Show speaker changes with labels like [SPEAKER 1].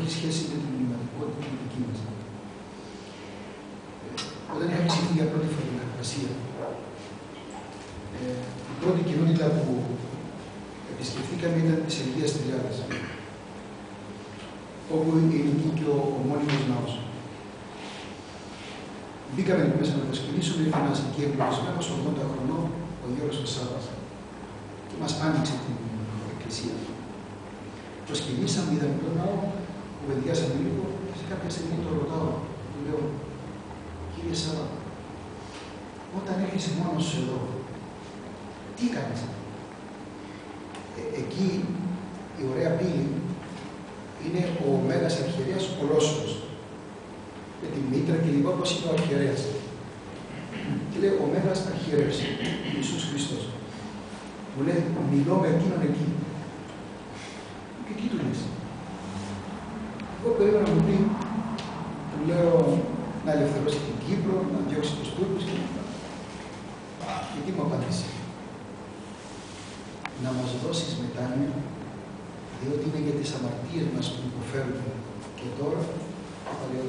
[SPEAKER 1] έχει σχέση με την μνηματικότητα και την δική μας. Όταν είχα ψηφίσει για πρώτη φορά την Ασία, η πρώτη κοινότητα που επισκεφθήκαμε ήταν της Αγίας Τριάδας, όπου είναι εκεί και ο μόνιμος ναός. Μπήκαμε μέσα να προσκυνήσουμε, ήρθε ένας εκεί εμπλοκισμένος 80 χρονών, ο Γιώργος ο Σάββας, και μας άνοιξε την εκκλησία. Προσκυνήσαμε, είδαμε τον ναό, κουβεντιάσαμε λίγο, και σε κάποια στιγμή το ρωτάω, του λέω, κύριε Σάββα, όταν έρχεσαι μόνος σου εδώ, τι κάνεις? Εκεί η ωραία πύλη είναι ο Μέγας Αρχιερέας Ολόσωρος, με τη μήτρα και λοιπά, όπως είναι ο Αρχιερέας. Και λέει ο Μέγας Αρχιερέας, Ιησούς Χριστός. Μου λέει, μιλώ με εκείνον εκεί. Και τι του λες? Εγώ περίμενα να μου πει, του λέω να ελευθερώσει την Κύπρο, να διώξει τους Τούρκους και λοιπά. Και τι μου απάντησε? Να μας δώσεις μετάνοια, διότι είναι για τις αμαρτίες μας που υποφέρουμε. Και τώρα, θα λέω,